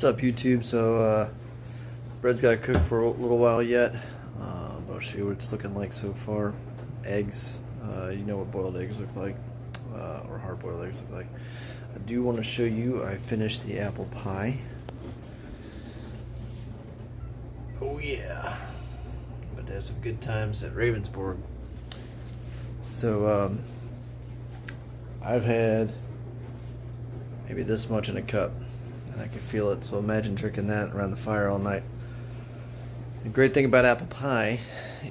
What's up, YouTube? So bread's got to cook for a little while yet, but I'll show you what it's looking like so far. Eggs, you know what boiled eggs look like, or hard-boiled eggs look like. I do want to show you, I finished the apple pie. Oh yeah, but there's some good times at Ravensburg. So I've had maybe this much in a cup, and I can feel it. So imagine drinking that around the fire all night. The great thing about apple pie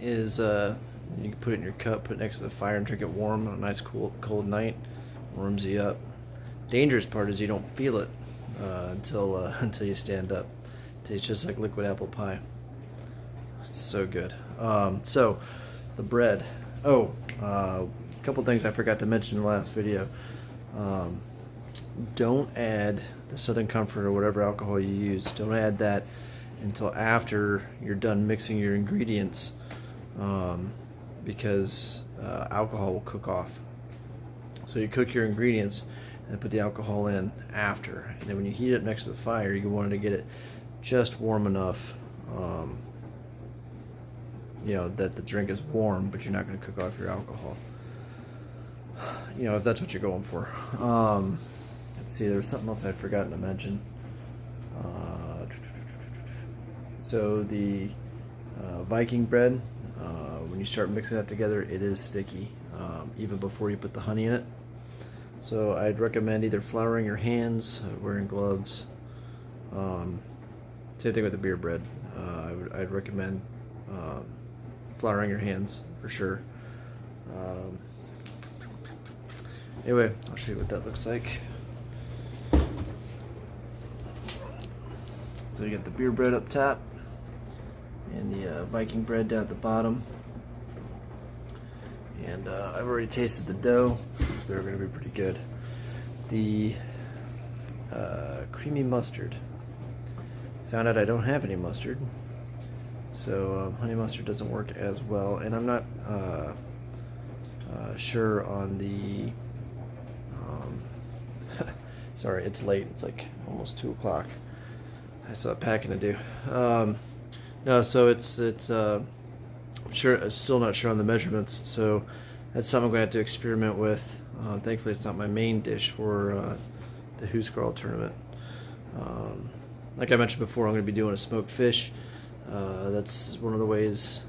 is you can put it in your cup, put it next to the fire, and drink it warm on a nice cold night. Warms you up. Dangerous part is you don't feel it until you stand up. It tastes just like liquid apple pie. It's so good. So the bread. Oh, a couple things I forgot to mention in the last video. Don't add the Southern Comfort or whatever alcohol you use. Don't add that until after you're done mixing your ingredients, because alcohol will cook off. So you cook your ingredients and put the alcohol in after, and then when you heat it next to the fire, you want to get it just warm enough, you know, that the drink is warm, but you're not going to cook off your alcohol. You know, if that's what you're going for. Let's see, there was something else I'd forgotten to mention. So the Viking bread, when you start mixing that together, it is sticky, even before you put the honey in it. So I'd recommend either flouring your hands, wearing gloves. Same thing with the beer bread. I'd recommend flouring your hands for sure. Anyway, I'll show you what that looks like. So you got the beer bread up top and the Viking bread down at the bottom. And I've already tasted the dough. They're going to be pretty good. The creamy mustard. Found out I don't have any mustard, so honey mustard doesn't work as well. And I'm not sure on the sorry, it's late. It's like almost 2 o'clock. I still have packing to do. No, so it's still not sure on the measurements. So that's something I'm going to have to experiment with. Thankfully, it's not my main dish for the Huskarl tournament. Like I mentioned before, I'm going to be doing a smoked fish. That's one of the ways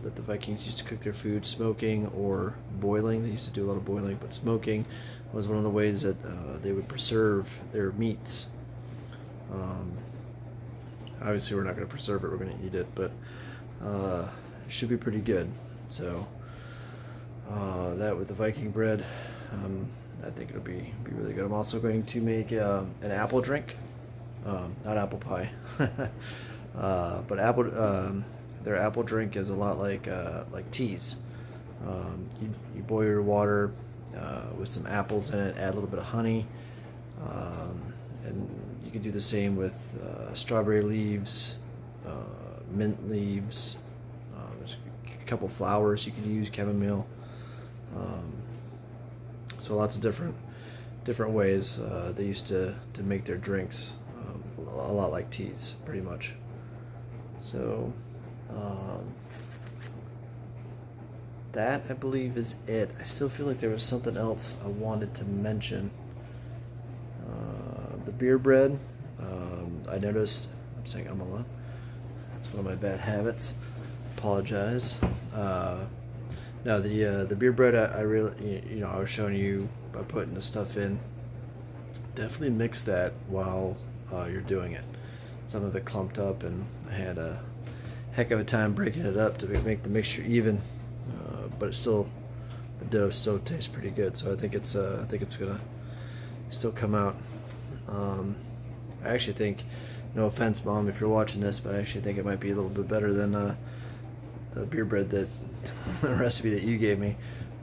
that the Vikings used to cook their food, smoking or boiling. They used to do a lot of boiling, but smoking was one of the ways that they would preserve their meats. Obviously, we're not going to preserve it, we're going to eat it, but it should be pretty good. So that with the Viking bread, I think it'll be really good. I'm also going to make an apple drink, not apple pie, but their apple drink is a lot like teas. You boil your water with some apples in it, add a little bit of honey, and you can do the same with strawberry leaves, mint leaves, there's a couple flowers you can use, chamomile. So lots of different ways they used to make their drinks, a lot like teas, pretty much. So that, I believe, is it. I still feel like there was something else I wanted to mention. The beer bread, I noticed, I'm saying a lot. That's one of my bad habits. Apologize. No, the beer bread, I really, you know, I was showing you by putting the stuff in. Definitely mix that while you're doing it. Some of it clumped up, and I had a heck of a time breaking it up to make the mixture even. But it's still, the dough still tastes pretty good. So I think it's gonna still come out. I actually think, no offense, Mom, if you're watching this, but I actually think it might be a little bit better than the beer bread that recipe that you gave me.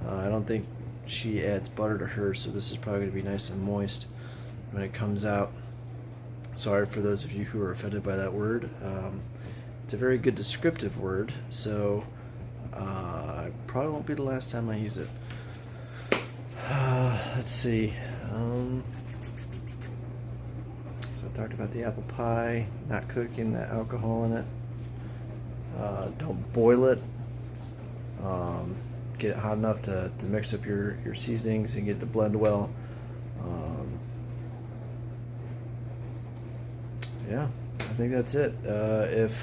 I don't think she adds butter to hers, so this is probably going to be nice and moist when it comes out. Sorry for those of you who are offended by that word. It's a very good descriptive word, so I probably won't be the last time I use it. Let's see. So Talked about the apple pie, not cooking the alcohol in it. Don't boil it. Get it hot enough to mix up your seasonings and get it to blend well. Yeah, I think that's it. If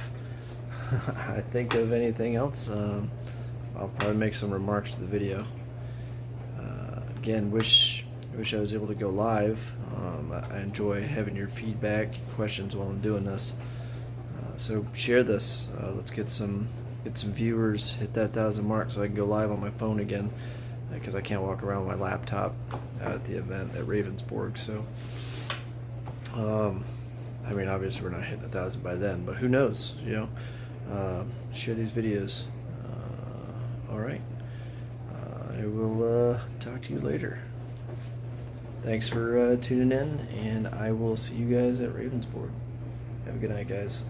I think of anything else, I'll probably make some remarks to the video. Again, wish I was able to go live. I enjoy having your feedback, questions while I'm doing this. So share this. Let's get some viewers. Hit that 1,000 mark so I can go live on my phone again, because I can't walk around with my laptop out at the event at Ravensburg. So, I mean, obviously we're not hitting 1,000 by then, but who knows? You know, share these videos. All right. I will talk to you later. Thanks for tuning in, and I will see you guys at Ravensburg. Have a good night, guys.